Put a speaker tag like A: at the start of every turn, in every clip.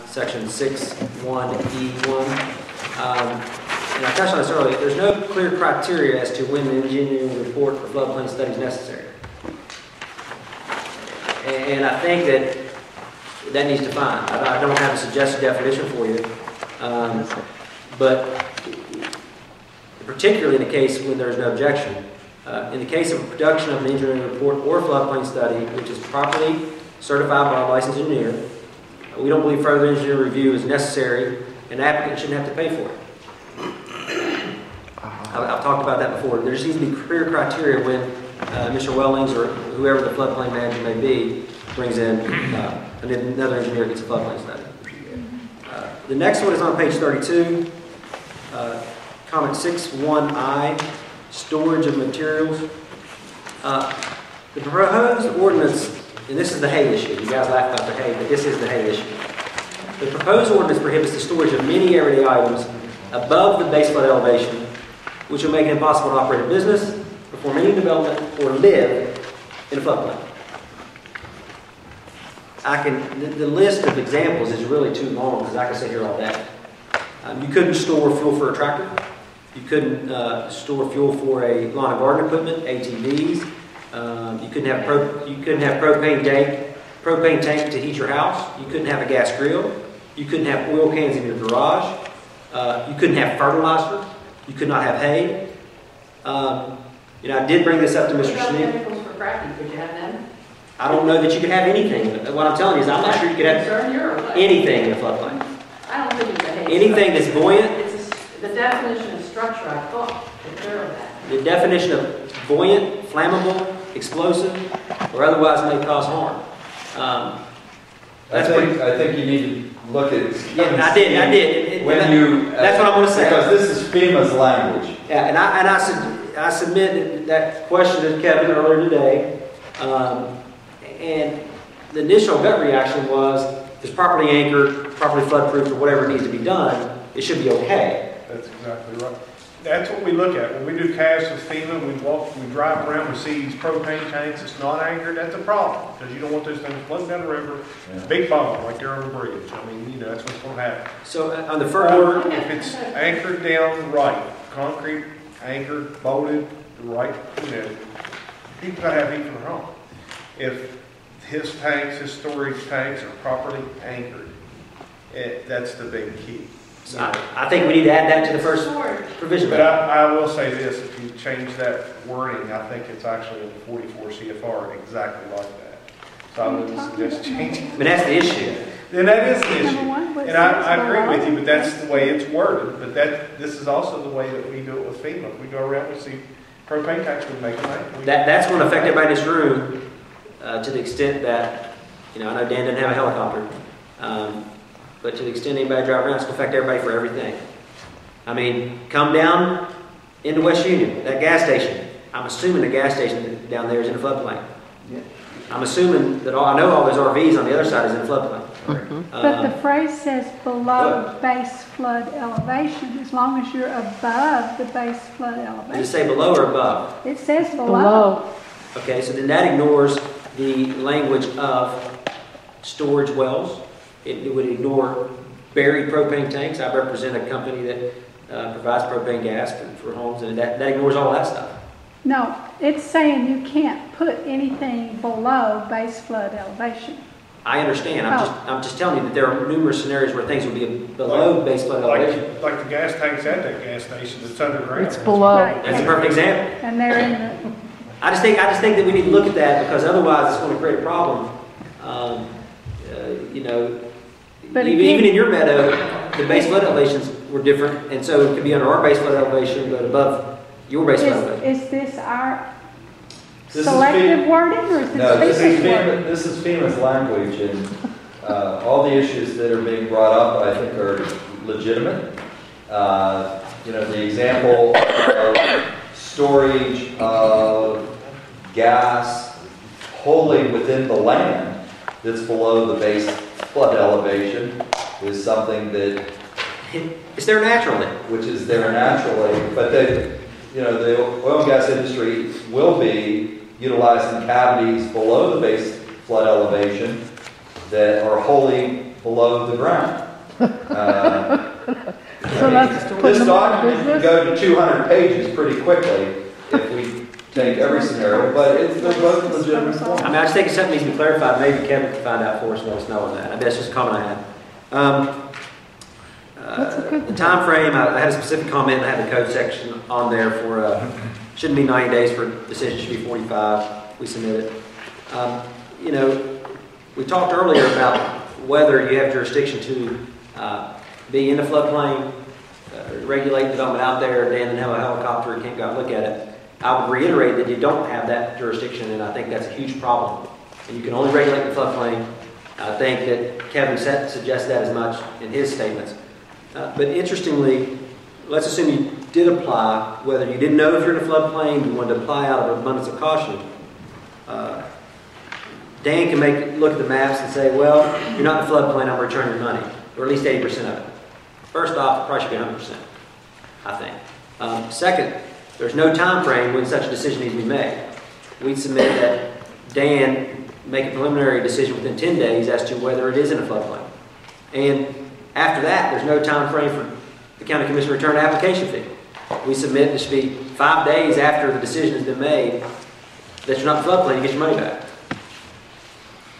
A: Section 6(1)(e)(1). And I touched on this earlier. There's no clear criteria as to when an engineering report or floodplain study is necessary. And I think that needs to find. I don't have a suggested definition for you, but particularly in the case when there's no objection. In the case of production of an engineering report or floodplain study, which is properly certified by a licensed engineer, we don't believe further engineering review is necessary, and the applicant shouldn't have to pay for it. I've talked about that before. There just needs to be clear criteria when Mr. Wellings or whoever the floodplain manager may be brings in another engineer gets a floodplain study. The next one is on page 32. Comment 6(1)(i), storage of materials. The proposed ordinance, and this is the hay issue. You guys laugh about the hay, but this is the hay issue. The proposed ordinance prohibits the storage of many everyday items above the base flood elevation, which will make it impossible to operate a business, perform any development, or live in a floodplain. The list of examples is really too long because I can sit here all day. You couldn't store fuel for a tractor. You couldn't store fuel for a lawn and garden equipment, ATVs. You couldn't have propane tank to heat your house. You couldn't have a gas grill. You couldn't have oil cans in your garage. You couldn't have fertilizer. You could not have hay. I did bring this up to Mr. Smith.
B: Chemicals for fracking, could you have them?
A: I don't know that you could have anything. What I'm telling you is I'm not sure you could have anything in a floodplain.
B: I don't think it's a hay.
A: Anything that's buoyant.
B: The definition of structure, I thought, took care of that.
A: The definition of buoyant, flammable, explosive, or otherwise may cause harm.
C: I think you need to look at.
A: Yeah, I did. That's what I'm going to say.
C: Because this is FEMA's language.
A: Yeah, and I submitted that question to Kevin earlier today, and the initial gut reaction was, if it's properly anchored, properly flood-proofed, or whatever needs to be done, it should be okay.
D: That's exactly right. That's what we look at. When we do casts with FEMA, we drive around, we see these propane tanks, it's not anchored, that's a problem. Because you don't want those things floating down the river. Yeah. Big bomb, like they're on the bridge. I mean, that's what's going to happen.
A: So on the first order,
D: if it's anchored down right, concrete, anchored, bolted, right, people got to have heat for their home. If his storage tanks are properly anchored, that's the big key.
A: So I think we need to add that to the first provision.
D: But I will say this, if you change that wording, I think it's actually in 44 CFR exactly like that. So I wouldn't suggest changing.
A: But that's the issue.
D: And that is the issue. And I agree with you, but that's the way it's worded. But this is also the way that we do it with FEMA. If we go around and see propane tanks, we make them.
A: That's going to affect everybody in this room to the extent that, I know Dan didn't have a helicopter. But to the extent anybody drive around, it's going to affect everybody for everything. I mean, come down into West Union, that gas station. I'm assuming the gas station down there is in a floodplain. Yeah. I'm assuming that I know all those RVs on the other side is in a floodplain.
E: But the phrase says below base flood elevation, as long as you're above the base flood elevation.
A: Does it say below or above?
E: It says below.
A: Okay, so then that ignores the language of storage wells. It would ignore buried propane tanks. I represent a company that provides propane gas for homes, and that ignores all that stuff.
E: No, it's saying you can't put anything below base flood elevation.
A: I understand. I'm just telling you that there are numerous scenarios where things would be below base flood elevation.
D: Like the gas tanks at that gas station that's underground.
F: It's below.
E: Right.
A: That's a perfect example.
E: And they're in the...
A: I just think that we need to look at that, because otherwise it's going to create a problem. But even in your meadow, the base flood elevations were different, and so it could be under our base flood elevation, but above your base flood elevation.
E: Is this our selective wording, or is this
C: this is FEMA's language, and all the issues that are being brought up, I think, are legitimate. The example of storage of gas wholly within the land that's below the base flood elevation is something that
A: it's there naturally,
C: which is there naturally, but the oil and gas industry will be utilizing cavities below the base flood elevation that are wholly below the ground.
E: So that's putting
C: This
E: them out of
C: document can
E: business?
C: go to 200 pages pretty quickly if we take every scenario, but they're both legitimate points.
A: I mean, I just think it's something that needs to be clarified. Maybe Kevin can find out for us and let us know on that. I mean, that's just a comment I had.
E: That's a good
A: The
E: thing.
A: time frame, I had a specific comment, I had the code section on there for, shouldn't be 90 days for decision, should be 45. We submitted. You know, we talked earlier about whether you have jurisdiction to be in the floodplain, regulate development out there, and then have a helicopter and can't go out and look at it. I would reiterate that you don't have that jurisdiction, and I think that's a huge problem. And you can only regulate the floodplain. I think that Kevin suggested that as much in his statements. But interestingly, let's assume you did apply, whether you didn't know if you're in a floodplain, you wanted to apply out of abundance of caution. Dan can look at the maps and say, well, you're not in the floodplain, I'm returning your money, or at least 80% of it. First off, the price should be 100%, I think. Second, there's no time frame when such a decision needs to be made. We submit that Dan make a preliminary decision within 10 days as to whether it is in a floodplain. And after that, there's no time frame for the county commission to return an application fee. We submit it should be 5 days after the decision has been made that you're not in the floodplain, you get your money back.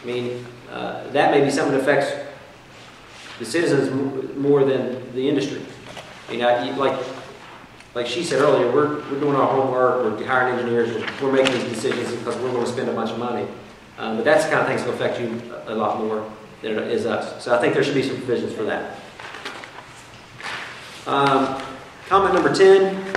A: I mean, that may be something that affects the citizens more than the industry. I mean, like she said earlier, we're doing our homework, we're hiring engineers, we're making these decisions because we're going to spend a bunch of money. But that's the kind of things that will affect you a lot more than it is us. So I think there should be some provisions for that. Comment number 10,